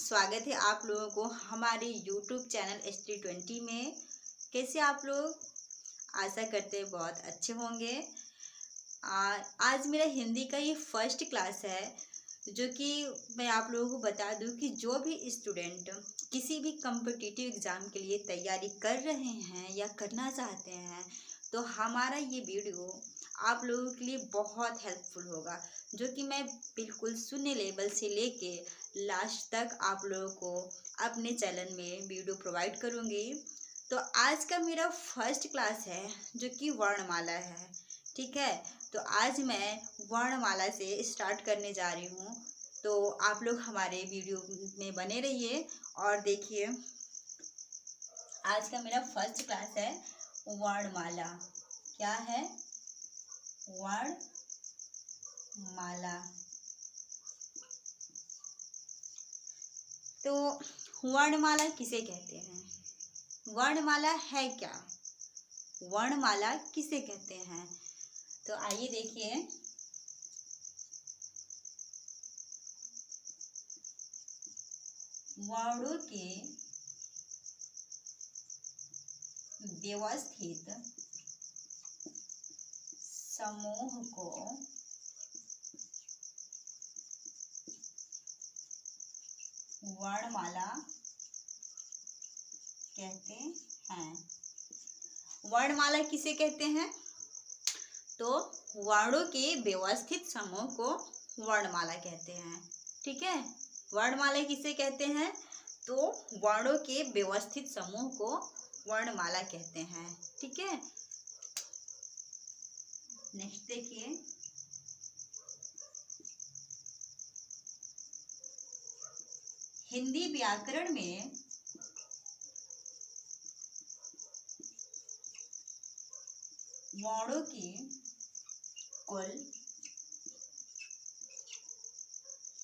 स्वागत है आप लोगों को हमारे YouTube चैनल ST20 में। कैसे आप लोग? आशा करते हैं बहुत अच्छे होंगे। आज मेरा हिंदी का ये फर्स्ट क्लास है, जो कि मैं आप लोगों को बता दूं कि जो भी स्टूडेंट किसी भी कॉम्पिटिटिव एग्ज़ाम के लिए तैयारी कर रहे हैं या करना चाहते हैं, तो हमारा ये वीडियो आप लोगों के लिए बहुत हेल्पफुल होगा, जो कि मैं बिल्कुल शून्य लेवल से लेके लास्ट तक आप लोगों को अपने चैनल में वीडियो प्रोवाइड करूँगी। तो आज का मेरा फर्स्ट क्लास है, जो कि वर्णमाला है। ठीक है, तो आज मैं वर्णमाला से स्टार्ट करने जा रही हूँ। तो आप लोग हमारे वीडियो में बने रहिए और देखिए। आज का मेरा फर्स्ट क्लास है वर्णमाला। क्या है? वर्णमाला। तो वर्णमाला किसे कहते हैं? वर्णमाला है क्या? वर्णमाला किसे कहते हैं? तो आइए देखिए। वर्णों के व्यवस्थित समूह को वर्णमाला कहते हैं। वर्णमाला किसे कहते हैं? तो वर्णों के व्यवस्थित समूह को वर्णमाला कहते हैं। ठीक है, वर्णमाला किसे कहते हैं? तो वर्णों के व्यवस्थित समूह को वर्णमाला कहते हैं। ठीक है, नेक्स्ट देखिए। हिंदी व्याकरण में वर्णों की कुल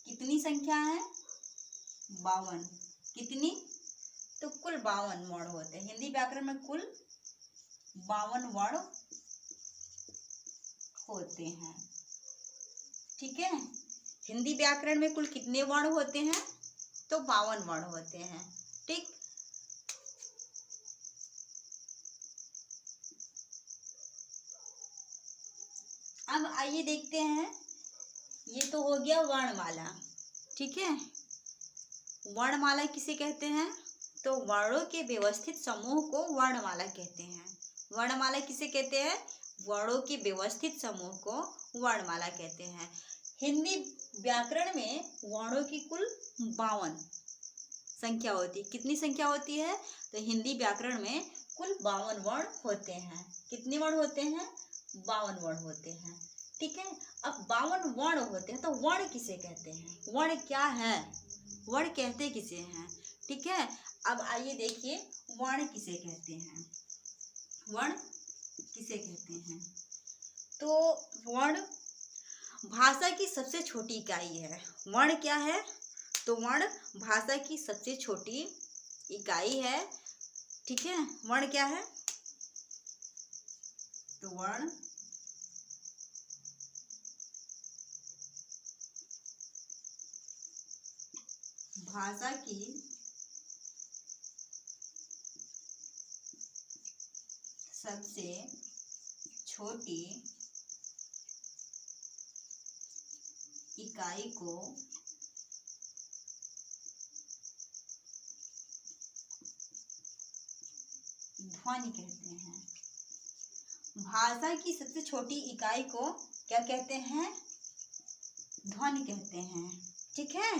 कितनी संख्या है? 52। कितनी? तो कुल 52 वर्ण होते हैं। हिंदी व्याकरण में कुल 52 वर्ण होते हैं। ठीक है, हिंदी व्याकरण में कुल कितने वर्ण होते हैं? तो 52 वर्ण होते हैं। ठीक, अब आइए देखते हैं। ये तो हो गया वर्णमाला। ठीक है, वर्णमाला किसे कहते हैं? तो वर्णों के व्यवस्थित समूह को वर्णमाला कहते हैं। वर्णमाला किसे कहते हैं? वर्णों के व्यवस्थित समूह को वर्णमाला कहते हैं। हिंदी व्याकरण में वर्णों की कुल 52 संख्या होती है। कितनी संख्या होती है? तो हिंदी व्याकरण में कुल 52 वर्ण होते हैं। कितने वर्ण होते हैं? 52 वर्ण होते हैं। ठीक है, अब 52 वर्ण होते हैं, तो वर्ण किसे कहते हैं? वर्ण क्या है? वर्ण कहते किसे हैं? ठीक है, अब आइए देखिए वर्ण किसे कहते हैं। वर्ण किसे कहते हैं? तो वर्ण भाषा की सबसे छोटी इकाई है। वर्ण क्या है? तो वर्ण भाषा की सबसे छोटी इकाई है। ठीक है, वर्ण क्या है? तो वर्ण भाषा की सबसे छोटी इकाई को ध्वनि कहते हैं। भाषा की सबसे छोटी इकाई को क्या कहते हैं? ध्वनि कहते हैं। ठीक है,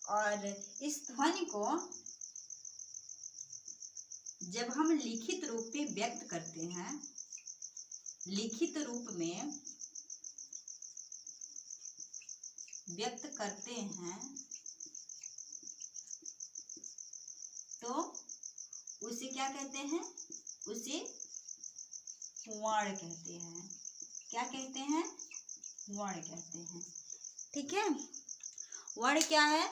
और इस ध्वनि को जब हम लिखित रूप में व्यक्त करते हैं, लिखित रूप में व्यक्त करते हैं, तो उसे क्या कहते हैं? उसे वर्ण कहते हैं। क्या कहते हैं? वर्ण कहते हैं। ठीक है, वर्ण क्या है?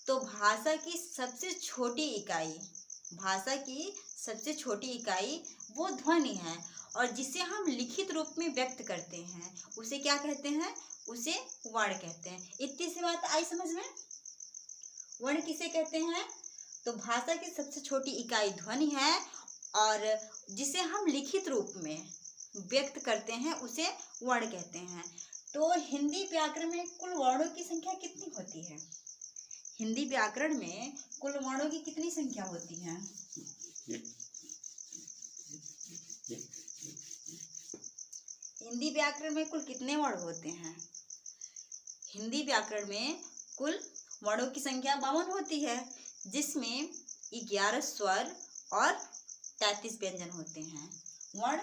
तो भाषा की सबसे छोटी इकाई, भाषा की सबसे छोटी इकाई वो ध्वनि है, और जिसे हम लिखित रूप में व्यक्त करते हैं उसे क्या कहते हैं? उसे वर्ण कहते हैं। इतनी सी बात आई समझ में? वर्ण किसे कहते हैं? तो भाषा की सबसे छोटी इकाई ध्वनि है और जिसे हम लिखित रूप में व्यक्त करते हैं उसे वर्ण कहते हैं। तो हिंदी व्याकरण में कुल वर्णों की संख्या कितनी होती है? हिंदी व्याकरण में कुल वर्णों की कितनी संख्या होती है? हिंदी व्याकरण में कुल कितने वर्ण होते हैं? हिंदी व्याकरण में कुल वर्णों की संख्या 52 होती है, जिसमें 11 स्वर और 33 व्यंजन होते हैं। वर्ण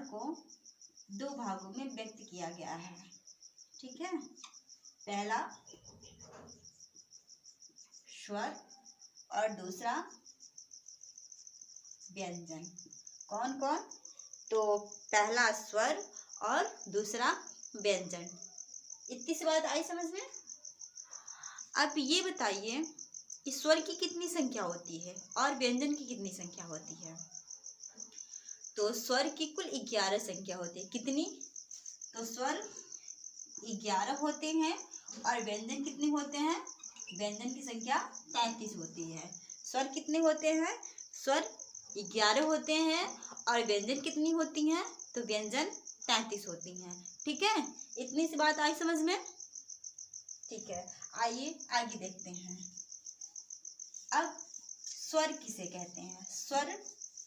को दो भागों में व्यक्त किया गया है, ठीक है। पहला स्वर और दूसरा व्यंजन। कौन कौन? तो पहला स्वर और दूसरा व्यंजन। इतनी सी बात आई समझ में? अब ये बताइए कि स्वर की कितनी संख्या होती है और व्यंजन की कितनी संख्या होती है? तो स्वर की कुल 11 संख्या होती है। कितनी? तो स्वर 11 होते हैं और व्यंजन कितने होते हैं? व्यंजन की संख्या 33 होती है। स्वर कितने होते हैं? स्वर 11 होते हैं और व्यंजन कितनी होती हैं? तो व्यंजन 33 होती हैं, ठीक है। इतनी सी बात आई समझ में? ठीक है, आइए आगे देखते हैं। अब स्वर किसे कहते हैं? स्वर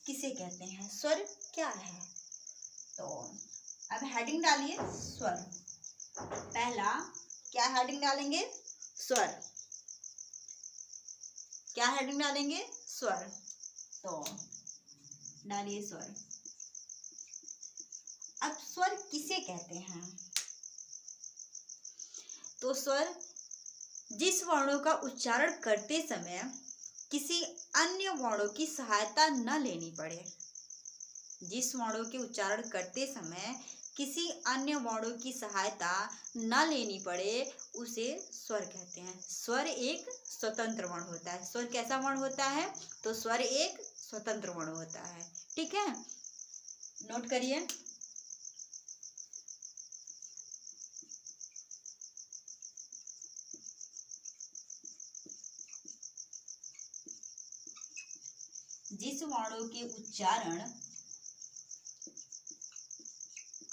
किसे कहते हैं? स्वर क्या है? तो अब हेडिंग डालिए स्वर। पहला क्या हेडिंग डालेंगे? स्वर। क्या हेडिंग डालेंगे? स्वर। तो डालिए स्वर। अब स्वर किसे कहते हैं? तो स्वर जिस वर्णों का उच्चारण करते समय किसी अन्य वर्णों की सहायता न लेनी पड़े। जिस वर्णों के उच्चारण करते समय किसी अन्य वर्णों की सहायता न लेनी पड़े उसे स्वर कहते हैं। स्वर एक स्वतंत्र वर्ण होता है। स्वर कैसा वर्ण होता है? तो स्वर एक स्वतंत्र वर्ण होता है, ठीक है। नोट करिए। जिस वर्णों के उच्चारण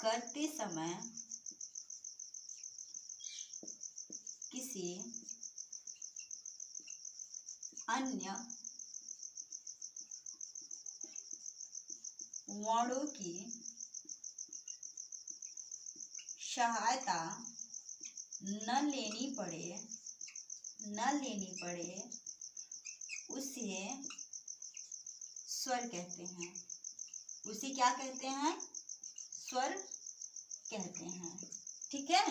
करते समय किसी अन्य वर्णों की सहायता न लेनी पड़े उसे स्वर कहते हैं। उसे क्या कहते हैं? स्वर कहते हैं, ठीक है।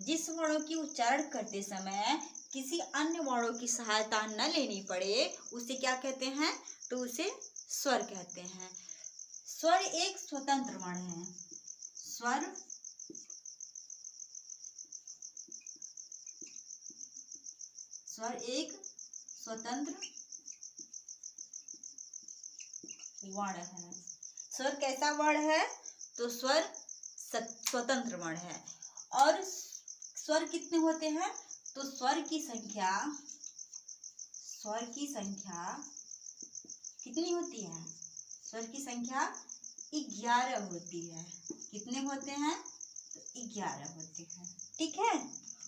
जिस वर्णों की उच्चारण करते समय किसी अन्य वर्णों की सहायता न लेनी पड़े उसे क्या कहते हैं? तो उसे स्वर कहते हैं। स्वर एक स्वतंत्र वर्ण है। स्वर एक स्वतंत्र वर्ण है। स्वर कैसा वर्ण है? तो स्वर स्वतंत्र वर्ण है। और स्वर कितने होते हैं? तो स्वर की संख्या कितनी होती है? स्वर की संख्या 11 होती है। कितने होते हैं? तो 11 होते हैं, ठीक है।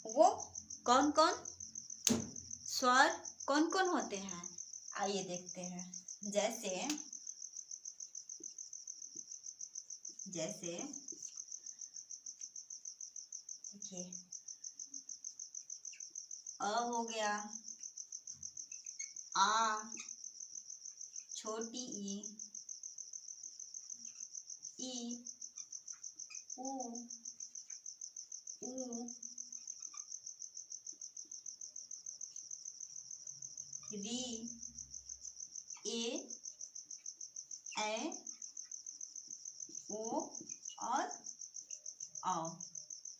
वो कौन कौन स्वर कौन कौन होते हैं? आइए देखते हैं। जैसे देखिए, अ हो गया, आ, छोटी ई, ऊ, री, ए, ओ और औ,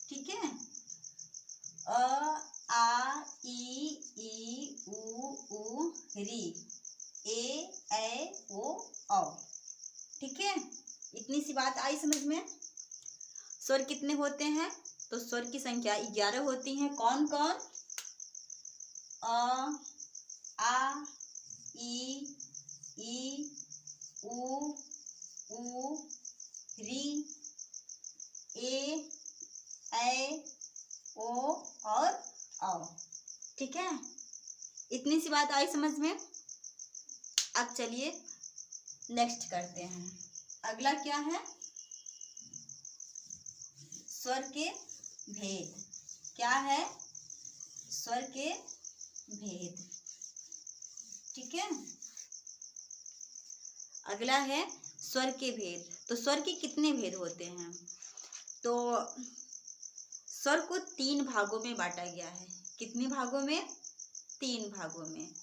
ठीक है। अ, आ, ई, ऊ, री, ए, ओ, औ, ठीक है। इतनी सी बात आई समझ में? स्वर कितने होते हैं? तो स्वर की संख्या 11 होती है। कौन कौन? अ, आ, ई, उ, री, ए, ऐ, ओ और औ। ठीक है, इतनी सी बात आई समझ में। अब चलिए नेक्स्ट करते हैं। अगला क्या है? स्वर के भेद। क्या है? स्वर के भेद। ठीक है, अगला है स्वर के भेद। तो स्वर के कितने भेद होते हैं? तो स्वर को 3 भागों में बांटा गया है। कितने भागों में? 3 भागों में।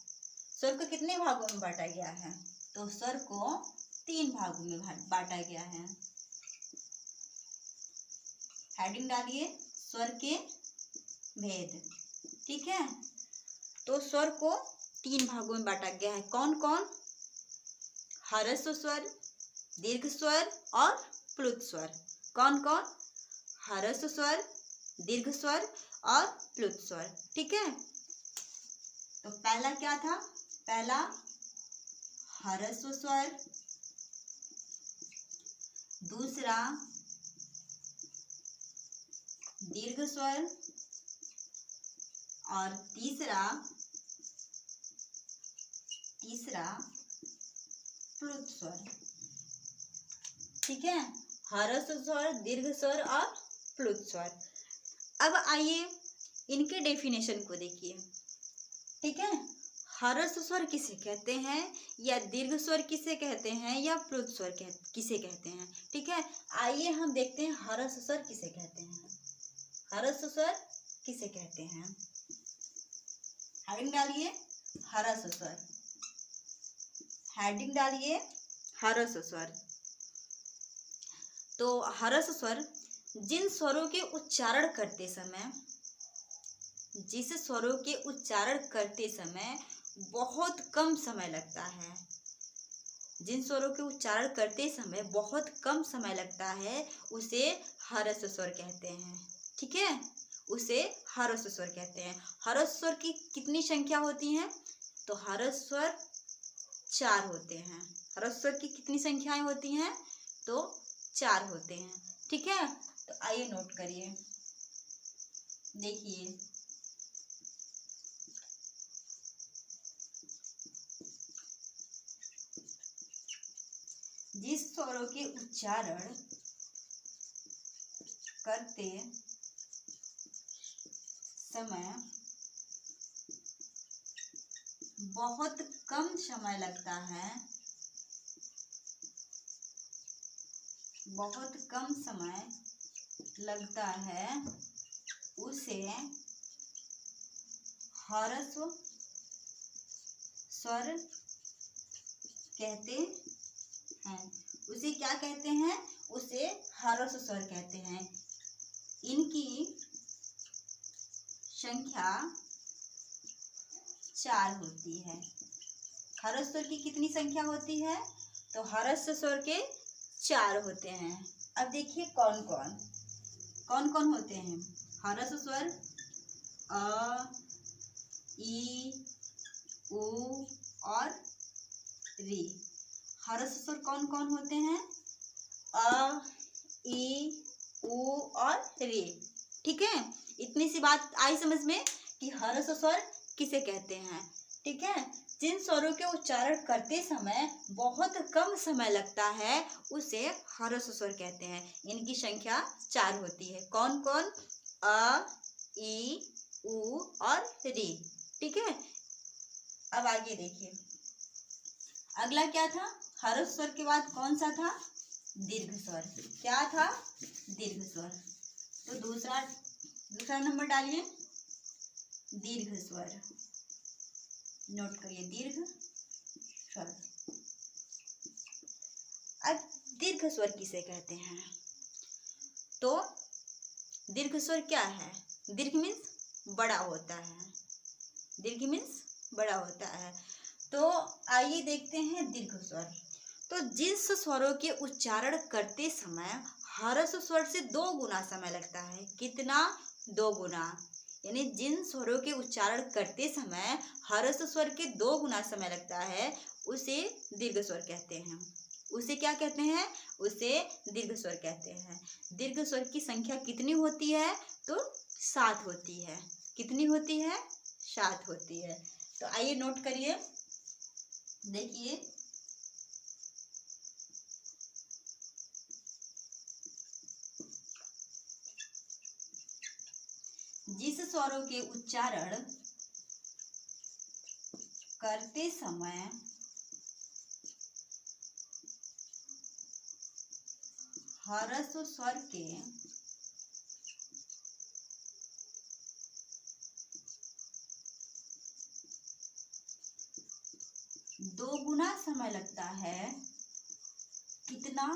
स्वर को कितने भागों में बांटा गया है? तो स्वर को 3 भागों में बांटा गया है। हेडिंग डालिए, स्वर के भेद। ठीक है, तो स्वर को 3 भागों में बांटा गया है। कौन कौन? ह्रस्व स्वर, दीर्घ स्वर और प्लुत स्वर। कौन कौन? ह्रस्व स्वर, दीर्घ स्वर और प्लुत स्वर। ठीक है, तो पहला क्या था? पहला ह्रस्व स्वर, दूसरा दीर्घ स्वर और तीसरा प्लुत स्वर। ठीक है, ह्रस्व स्वर, दीर्घ स्वर और प्लुत स्वर। अब आइए इनके डेफिनेशन को देखिए। ठीक है, ह्रस्व स्वर किसे कहते हैं, या दीर्घ स्वर किसे कहते हैं, या प्लुत स्वर किसे कहते हैं? ठीक है, आइए हम देखते हैं ह्रस्व स्वर किसे कहते हैं। ह्रस्व स्वर किसे कहते हैं? हेडिंग डालिए, ह्रस्व स्वर। हेडिंग डालिए, ह्रस्व स्वर। तो ह्रस्व स्वर जिन स्वरों के उच्चारण करते समय, जिस स्वरों के उच्चारण करते समय बहुत कम समय लगता है, जिन स्वरों के उच्चारण करते समय बहुत कम समय लगता है, उसे ह्रस्व स्वर कहते हैं। ठीक है, उसे ह्रस्व स्वर कहते हैं। ह्रस्व स्वर की कितनी संख्या होती है? तो ह्रस्व स्वर 4 होते हैं। ह्रस्व स्वर की कितनी संख्याएं होती हैं? तो 4 होते हैं। ठीक है, तो आइए नोट करिए, देखिए। जिस स्वरों के उच्चारण करते समय बहुत कम समय लगता है, बहुत कम समय लगता है, उसे ह्रस्व स्वर कहते हैं। उसे क्या कहते हैं? उसे ह्रस्व स्वर कहते हैं। इनकी संख्या 4 होती है। ह्रस्व स्वर की कितनी संख्या होती है? तो ह्रस्व स्वर के 4 होते हैं। अब देखिए कौन कौन होते हैं। ह्रस्व स्वर अ, ई, उ और री। ह्रस्व स्वर कौन कौन होते हैं? अ, ई, उ और रे। ठीक है, इतनी सी बात आई समझ में कि ह्रस्व स्वर किसे कहते हैं। ठीक है, जिन स्वरों के उच्चारण करते समय बहुत कम समय लगता है, उसे ह्रस्व स्वर कहते हैं। इनकी संख्या 4 होती है। कौन कौन? अ, ई, उ और रे। ठीक है, अब आगे देखिए, अगला क्या था? ह्रस्व स्वर के बाद कौन सा था? दीर्घ स्वर। क्या था? दीर्घ स्वर। तो दूसरा नंबर डालिए, दीर्घ स्वर। नोट करिए, दीर्घ स्वर। अब दीर्घ स्वर किसे कहते हैं? तो दीर्घ स्वर क्या है? दीर्घ मीन्स बड़ा होता है। दीर्घ मीन्स बड़ा होता है। तो आइए देखते हैं दीर्घ स्वर। तो जिस स्वरों के उच्चारण करते समय ह्रस्व स्वर से 2 गुना समय लगता है। कितना? 2 गुना। यानी जिन स्वरों के उच्चारण करते समय ह्रस्व स्वर के 2 गुना समय लगता है उसे दीर्घ स्वर कहते हैं। उसे क्या कहते हैं? उसे दीर्घ स्वर कहते हैं। दीर्घ स्वर की संख्या कितनी होती है? तो 7 होती है। कितनी होती है? 7 होती है। तो आइए नोट करिए, देखिए जिस स्वरों के उच्चारण करते समय ह्रस्व स्वर के 2 गुना समय लगता है। कितना?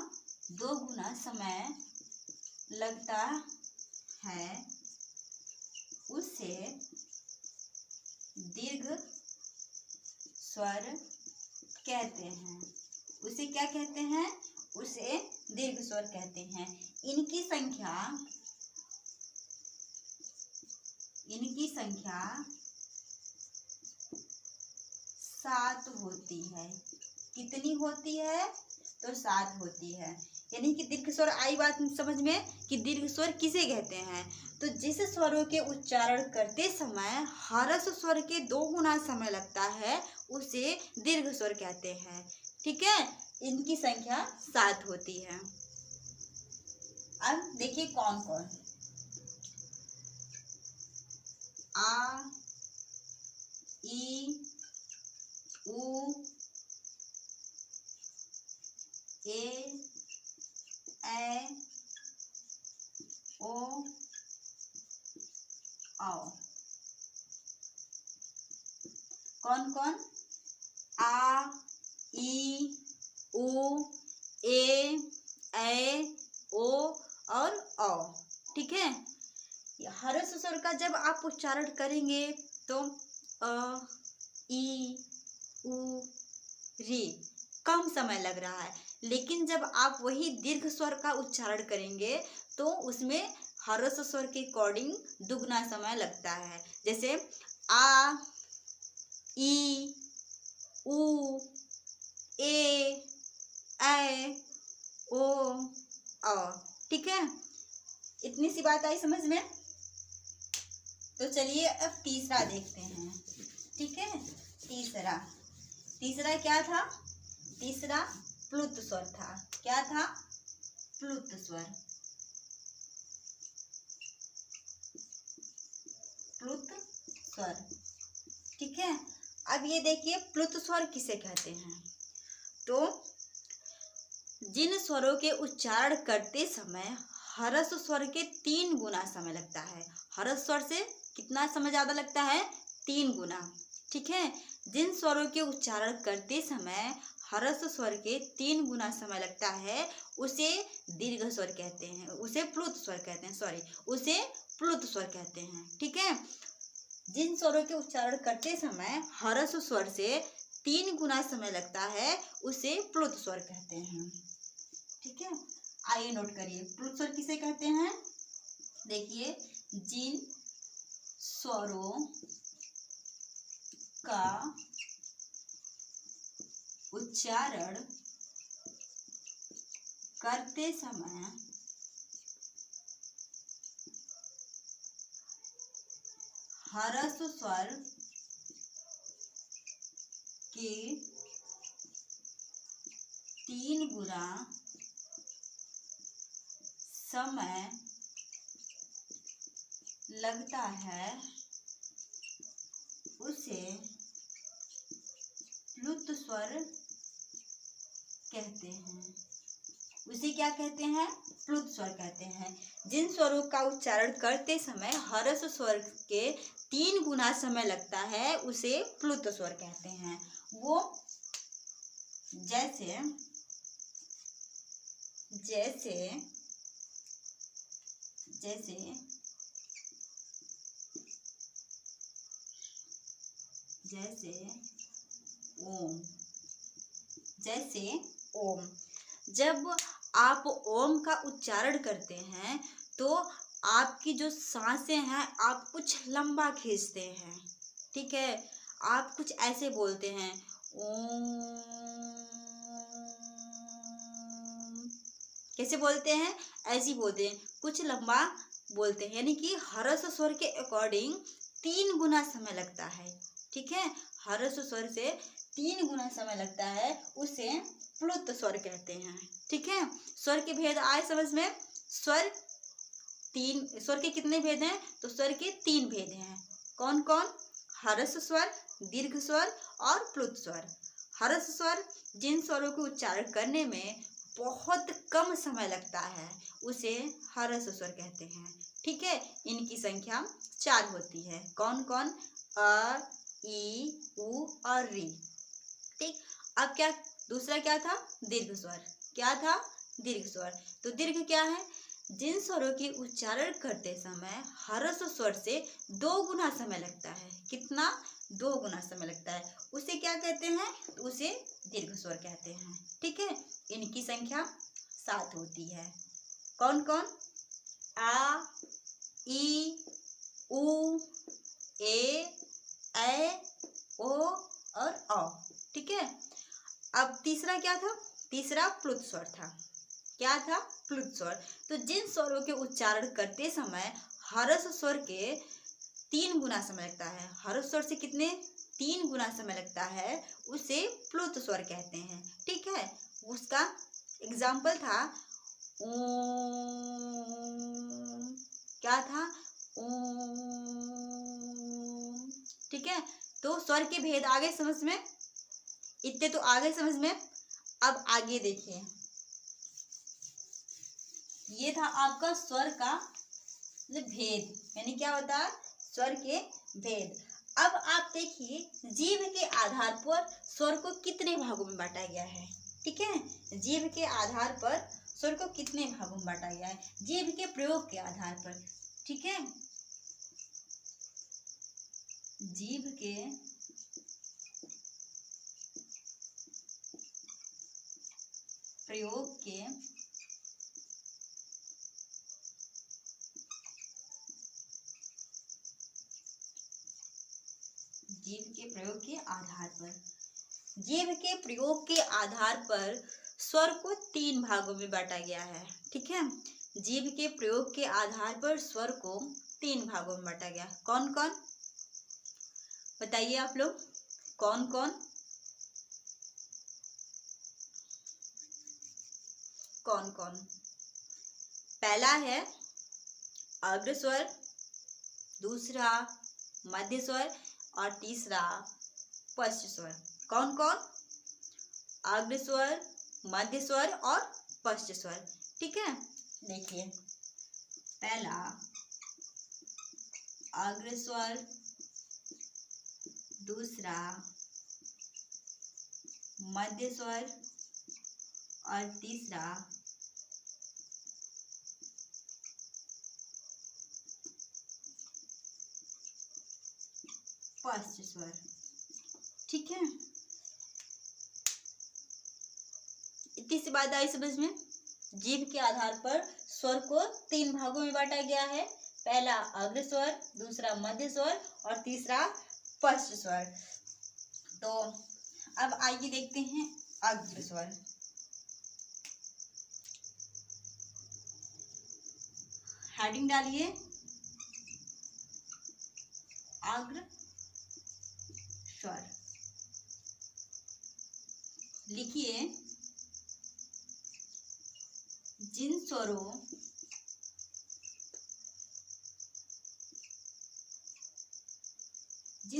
2 गुना समय लगता है उसे दीर्घ स्वर कहते हैं। उसे क्या कहते हैं? उसे दीर्घ स्वर कहते हैं। इनकी संख्या 7 होती है। कितनी होती है? तो 7 होती है। यानी कि दीर्घ स्वर, आई बात समझ में कि दीर्घ स्वर किसे कहते हैं? तो जिस स्वरों के उच्चारण करते समय ह्रस्व स्वर के 2 गुना समय लगता है उसे दीर्घ स्वर कहते हैं। ठीक है, इनकी संख्या 7 होती है। अब देखिए कौन कौन। आ, ई, उ, ए, ऐ, ओ, औ। कौन कौन? आ, ई, उ, ए, ऐ, ओ और औ। ठीक है, ह्रस्व स्वर का जब आप उच्चारण करेंगे तो अ, ई, उ, री कम समय लग रहा है, लेकिन जब आप वही दीर्घ स्वर का उच्चारण करेंगे तो उसमें ह्रस्व स्वर के अकॉर्डिंग दुगना समय लगता है। जैसे आ, ई, उ, ए, ऐ, ओ, औ। ठीक है, इतनी सी बात आई समझ में? तो चलिए अब तीसरा देखते हैं। ठीक है, तीसरा क्या था? तीसरा प्लुत स्वर था। क्या था? प्लुत स्वर। प्लुत स्वर। ठीक है, अब ये देखिए प्लुत स्वर किसे कहते हैं? तो जिन स्वरों के उच्चारण करते समय ह्रस्व स्वर के 3 गुना समय लगता है। ह्रस्व स्वर से कितना समय ज्यादा लगता है? 3 गुना। ठीक है, जिन स्वरों के उच्चारण करते समय ह्रस्व स्वर के 3 गुना समय लगता है उसे दीर्घ स्वर कहते हैं। उसे प्लुत स्वर कहते हैं। उसे प्लुत स्वर कहते हैं। ठीक है, जिन स्वरों के उच्चारण करते समय ह्रस्व स्वर से 3 गुना समय लगता है उसे प्लुत स्वर कहते हैं। ठीक है, आइए नोट करिए प्लुत स्वर किसे कहते हैं? देखिए, जिन स्वरों का उच्चारण करते समय ह्रस्व स्वर के 3 गुना समय लगता है उसे प्लुत स्वर कहते हैं। उसे क्या कहते हैं? प्लुत स्वर कहते हैं। जिन स्वरों का उच्चारण करते समय ह्रस्व स्वर के 3 गुना समय लगता है उसे प्लुत स्वर कहते हैं। वो जैसे ओम। जब आप ओम का उच्चारण करते हैं तो आपकी जो सांसें हैं आप कुछ लंबा खींचते हैं, ठीक है। आप कुछ ऐसे बोलते हैं ओम, कैसे बोलते हैं, ऐसे बोलते हैं, कुछ लंबा बोलते हैं, यानी कि हर्ष स्वर के अकॉर्डिंग 3 गुना समय लगता है, ठीक है। हर्ष स्वर से 3 गुना समय लगता है, उसे प्लुत स्वर कहते हैं, ठीक है। स्वर के भेद आए समझ में। स्वर के कितने भेद हैं, तो स्वर के 3 भेद हैं। कौन कौन, हर्ष स्वर, दीर्घ स्वर और प्लुत स्वर। हर्ष स्वर जिन स्वरों को उच्चारण करने में बहुत कम समय लगता है उसे हर्ष स्वर कहते हैं, ठीक है। इनकी संख्या 4 होती है। कौन कौन, अ, ई, उ और री, ठीक। अब क्या, दूसरा क्या था, दीर्घ स्वर। क्या था, दीर्घ स्वर। तो दीर्घ क्या है, जिन स्वरों के उच्चारण करते समय हर्ष स्वर से 2 गुना समय लगता है। कितना, 2 गुना समय लगता है, उसे क्या कहते हैं, तो उसे दीर्घ स्वर कहते हैं, ठीक है। इनकी संख्या 7 होती है। कौन कौन, आ, ई, उ, ए, ओ और औ, ठीक है। अब तीसरा क्या था, तीसरा प्लुत स्वर था। क्या था, प्लुत स्वर। तो जिन स्वरों के उच्चारण करते समय हर्ष स्वर के 3 गुना समय लगता है, हर्ष स्वर से कितने, 3 गुना समय लगता है, उसे प्लुत स्वर कहते हैं, ठीक है। उसका एग्जाम्पल था ओम, क्या था, ओम, ठीक है। तो स्वर के भेद आ गए समझ में, इतने तो आ गए समझ में। अब आगे देखिए, ये था आपका स्वर का भेद, यानी क्या होता है, स्वर के भेद। अब आप देखिए जीभ के आधार पर स्वर को कितने भागों में बांटा गया है, ठीक है। जीभ के आधार पर स्वर को कितने भागों में बांटा गया है, जीभ के प्रयोग के आधार पर, ठीक है। जीभ के प्रयोग के जीभ के प्रयोग के आधार पर, जीभ के प्रयोग के आधार पर स्वर को 3 भागों में बांटा गया है, ठीक है। जीभ के प्रयोग के आधार पर स्वर को 3 भागों में बांटा गया। कौन कौन, बताइए आप लोग, कौन कौन, कौन कौन। पहला है अग्र स्वर, दूसरा मध्य स्वर और तीसरा पश्च स्वर। कौन कौन, अग्र स्वर, मध्य स्वर और पश्च स्वर, ठीक है। देखिए पहला अग्र स्वर, दूसरा मध्य स्वर और तीसरा पश्च स्वर, ठीक है। इतनी सी बात आई समझ में। जीभ के आधार पर स्वर को 3 भागों में बांटा गया है। पहला अग्र स्वर, दूसरा मध्य स्वर और तीसरा पश्च स्वर। तो अब आइए देखते हैं अग्र स्वर। हेडिंग डालिए अग्र स्वर, लिखिए जिन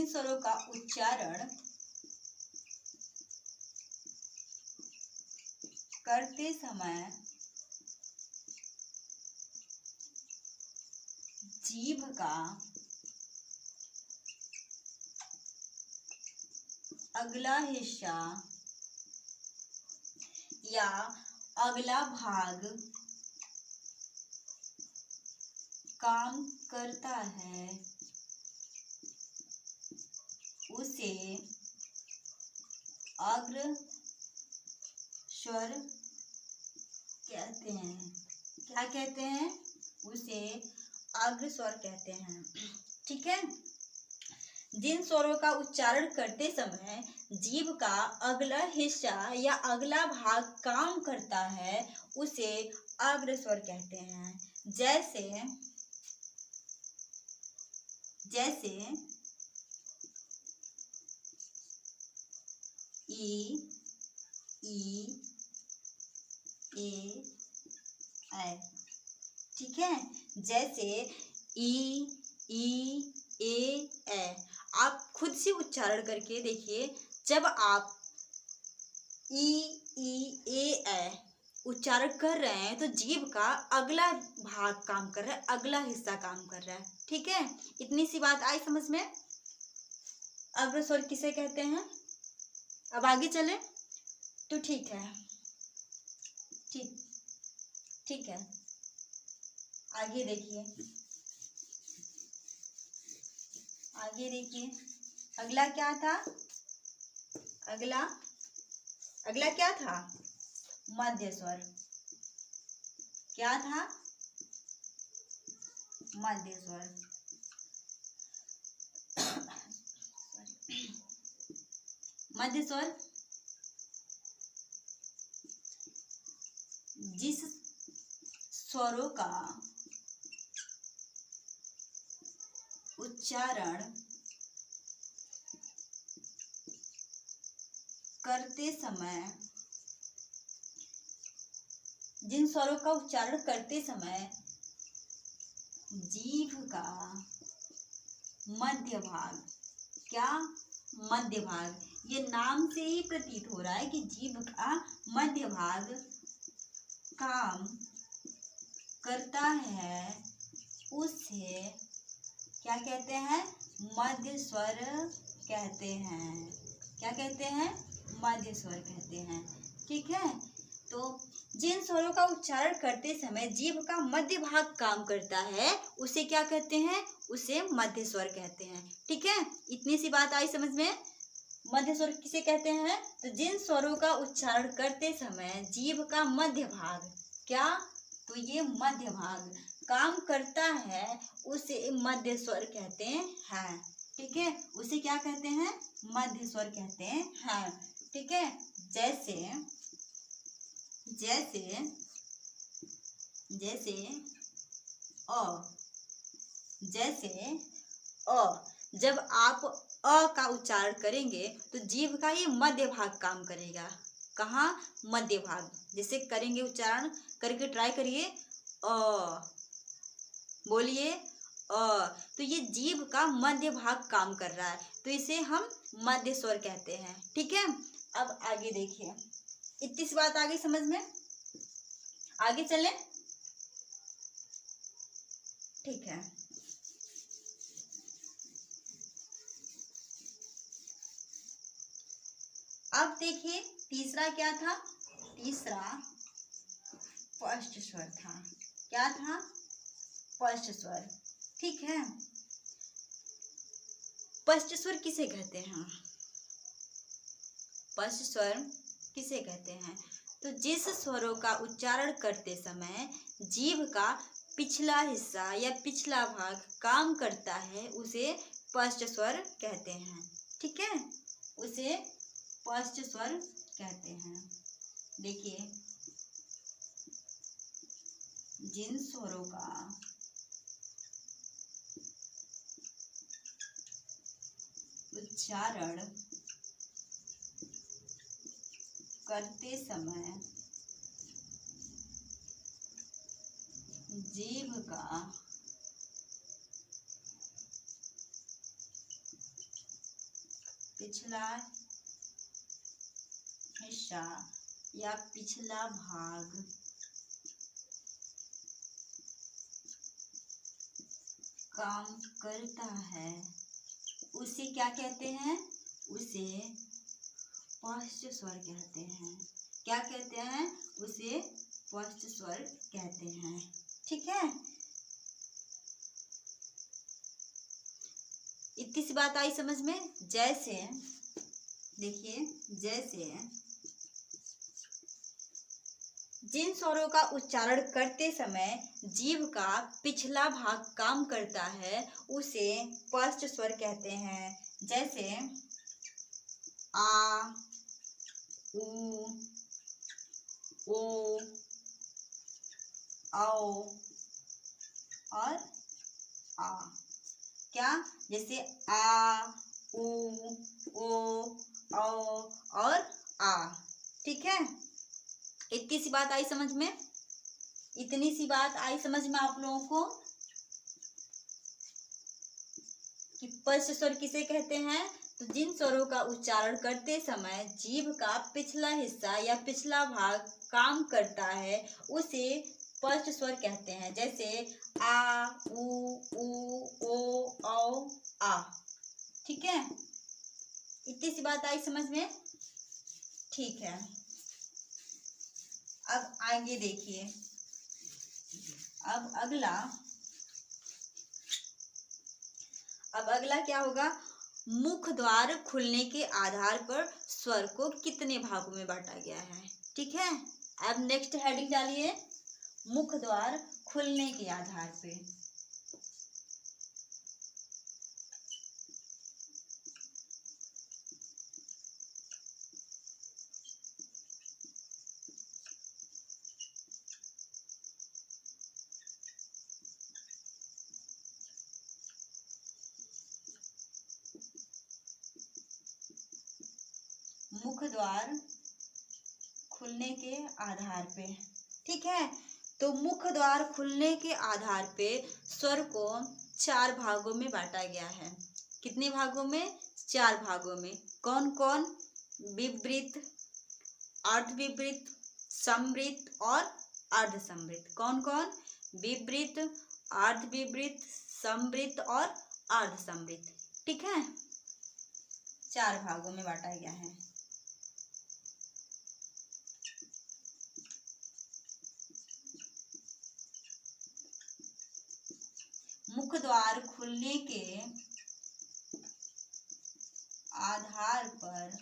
स्वरों का उच्चारण करते समय जीभ का अगला हिस्सा या अगला भाग काम करता है उसे अग्र स्वर कहते हैं। क्या कहते हैं? उसे अग्र स्वर कहते हैं। ठीक है। जिन स्वरों का उच्चारण करते समय जीभ का अगला हिस्सा या अगला भाग काम करता है उसे अग्र स्वर कहते हैं। जैसे जैसे ई, ई, ए, ऐ। ठीक है। जैसे ई, ई, ए, ऐ। आप खुद से उच्चारण करके देखिए। जब आप ई, ई, ए, ऐ उच्चारण कर रहे हैं तो जीभ का अगला भाग काम कर रहा है, अगला हिस्सा काम कर रहा है। ठीक है। इतनी सी बात आई समझ में? अग्र स्वर किसे कहते हैं? अब आगे चले तो ठीक है। ठीक है। आगे देखिए, अगला क्या था? अगला क्या था? मध्य स्वर। क्या था? मध्य स्वर। मध्य स्वर जिस स्वरों का उच्चारण करते समय जिन स्वरों का उच्चारण करते समय जीभ का मध्य भाग, क्या? मध्य भाग। ये नाम से ही प्रतीत हो रहा है कि जीभ का मध्य भाग काम करता है, उसे क्या कहते हैं? मध्य स्वर कहते हैं। क्या कहते हैं? मध्य स्वर कहते हैं। ठीक है। तो जिन स्वरों का उच्चारण करते समय जीभ का मध्य भाग काम करता है उसे क्या कहते हैं? उसे मध्य स्वर कहते हैं। ठीक है। इतनी सी बात आई समझ में? मध्य स्वर किसे कहते हैं? तो जिन स्वरों का उच्चारण करते समय जीभ का मध्य भाग, क्या? तो ये मध्य भाग काम करता है उसे मध्य स्वर कहते हैं। ठीक है। उसे क्या कहते हैं? मध्य स्वर कहते हैं। ठीक है। जैसे जैसे जैसे अ, जैसे अ। जब आप अ का उच्चारण करेंगे तो जीभ का ये मध्य भाग काम करेगा। कहाँ? मध्य भाग। जैसे करेंगे उच्चारण करके ट्राई करिए। अ, बोलिए अ। तो ये जीभ का मध्य भाग काम कर रहा है तो इसे हम मध्य स्वर कहते हैं। ठीक है। अब आगे देखिए, इतनी सी बात आ गई समझ में? आगे चलें। ठीक है। अब देखिए तीसरा क्या था? तीसरा स्पष्ट स्वर था। क्या था? स्पष्ट स्वर। ठीक है। स्पष्ट स्वर किसे कहते हैं? स्पष्ट स्वर किसे कहते हैं? तो जिस स्वरों का उच्चारण करते समय जीभ का पिछला हिस्सा या पिछला भाग काम करता है उसे स्पष्ट स्वर कहते हैं। ठीक है। उसे स्पष्ट स्वर कहते हैं। देखिए, जिन स्वरों का उच्चारण करते समय जीभ का पिछला हिस्सा या पिछला भाग काम करता है उसे क्या कहते हैं? उसे स्पष्ट स्वर कहते हैं। क्या कहते हैं? उसे स्पष्ट स्वर कहते हैं। ठीक है। इतनी सी बात आई समझ में? जैसे देखिए, जैसे जिन स्वरों का उच्चारण करते समय जीभ का पिछला भाग काम करता है उसे स्पष्ट स्वर कहते हैं। जैसे आ, उ, ओ, औ और आ। क्या? जैसे आ, उ, ओ, औ और आ। ठीक है, इतनी सी बात आई समझ में? इतनी सी बात आई समझ में आप लोगों को कि स्पष्ट स्वर किसे कहते हैं? तो जिन स्वरों का उच्चारण करते समय जीभ का पिछला हिस्सा या पिछला भाग काम करता है उसे स्पष्ट स्वर कहते हैं। जैसे आ, उ, ओ, औ, आ। ठीक है, इतनी सी बात आई समझ में? ठीक है, अब आगे देखिए। अब अगला क्या होगा? मुख द्वार खुलने के आधार पर स्वर को कितने भागों में बांटा गया है। ठीक है, अब नेक्स्ट हेडिंग डालिए, मुख द्वार खुलने के आधार पे। मुख द्वार खुलने के आधार पे। ठीक है, तो मुख द्वार खुलने के आधार पे स्वर को 4 भागों में बांटा गया है। कितने भागों में? 4 भागों में। कौन कौन? विवृत, अर्धविवृत, समृत और अर्धसमृत। कौन कौन? विवृत, अर्धविवृत, समृत और अर्धसमृत। ठीक है, 4 भागों में बांटा गया है। मुख द्वार खुलने के आधार पर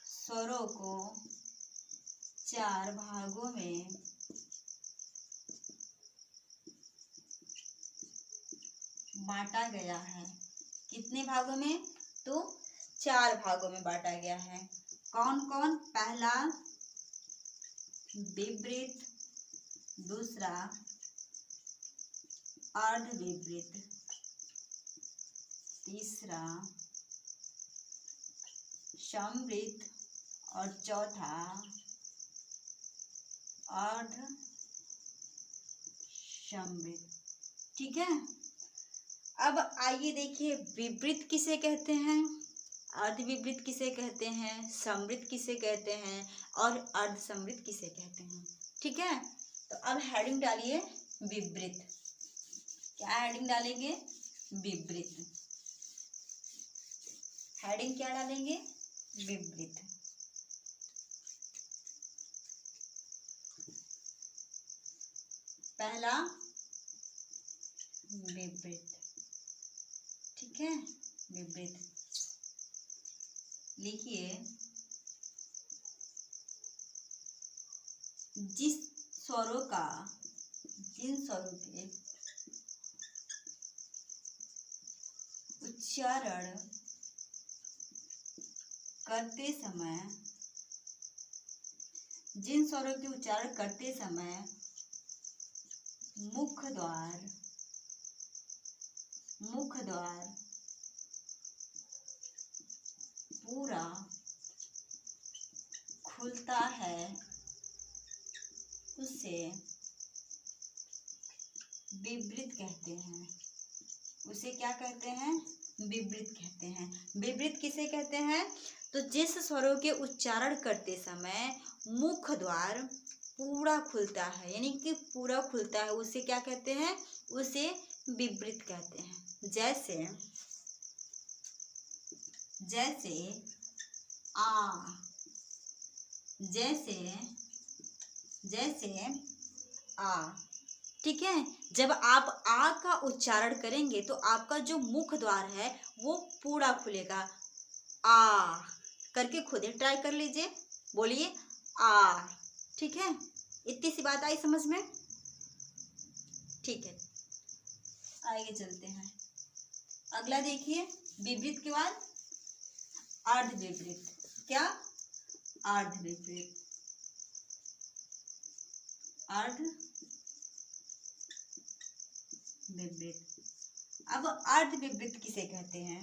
स्वरों को 4 भागों में बांटा गया है। कितने भागों में? तो 4 भागों में बांटा गया है। कौन कौन? पहला विवृत, दूसरा अर्धविवृत, तीसरा समृत और चौथा अर्धसमृत। ठीक है, अब आइए देखिए, विवृत किसे कहते हैं, अर्धविवृत किसे कहते हैं, समृत किसे कहते हैं और अर्धसमृत किसे कहते हैं। ठीक है, तो अब हेडिंग डालिए विवृत। क्या हेडिंग डालेंगे? विवृत। हेडिंग क्या डालेंगे? विवृत। पहला विवृत। ठीक है, विवृत लिखिए। जिन स्वरों के उच्चारण करते समय मुख द्वार पूरा खुलता है उसे विवृत कहते हैं। उसे क्या कहते हैं? विवृत कहते हैं। विवृत किसे कहते हैं? तो जिस स्वरों के उच्चारण करते समय मुख द्वार पूरा खुलता है, यानी कि पूरा खुलता है, उसे क्या कहते हैं? उसे विवृत कहते हैं। जैसे आ, जैसे आ। ठीक है, जब आप आ का उच्चारण करेंगे तो आपका जो मुख द्वार है वो पूरा खुलेगा। आ करके खुद ही ट्राई कर लीजिए, बोलिए आ। ठीक है, इतनी सी बात आई समझ में? ठीक है, आगे चलते हैं। अगला देखिए, विपरीत के बाद अर्ध विपरीत। क्या? अर्ध विपरीत। अर्ध विपरीत। अब अर्ध विपरीत किसे कहते हैं?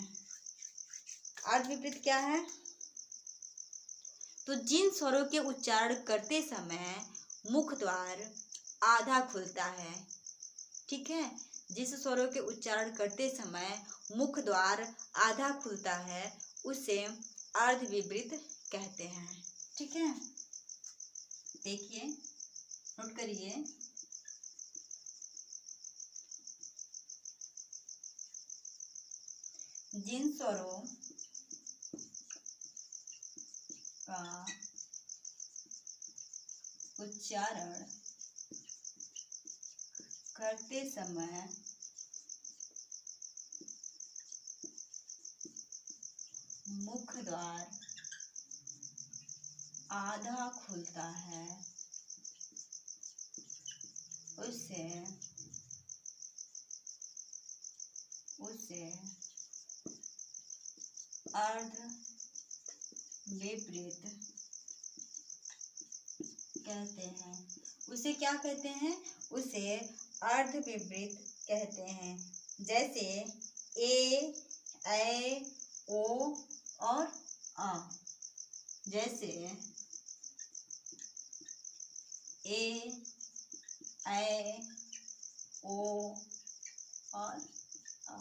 अर्ध विपरीत क्या है? तो जिन स्वरों के उच्चारण करते समय मुख द्वार आधा खुलता है, ठीक है, जिस स्वरों के उच्चारण करते समय मुख द्वार आधा खुलता है उसे अर्ध विपरीत कहते हैं। ठीक है, देखिए, नोट करिए। जिन स्वरों का उच्चारण करते समय मुख द्वार आधा खुलता है उसे अर्ध विपरीत कहते हैं। उसे क्या कहते हैं? उसे अर्ध विपरीत कहते हैं। जैसे ए, ऐ, ओ और आ। जैसे ए, ऐ, ओ और आ।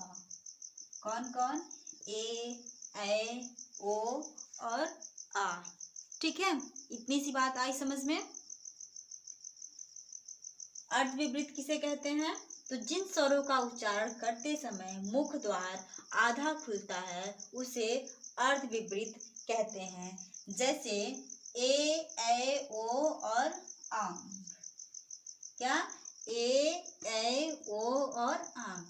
कौन कौन? ए, ऐ, ओ और आ। ठीक है, इतनी सी बात आई समझ में? अर्ध विपरीत किसे कहते हैं? तो जिन स्वरों का उच्चारण करते समय मुख द्वार आधा खुलता है उसे अर्ध विपरीत कहते हैं। जैसे ए, ऐ, ओ और आ। क्या? ए, ऐ, ओ और आ।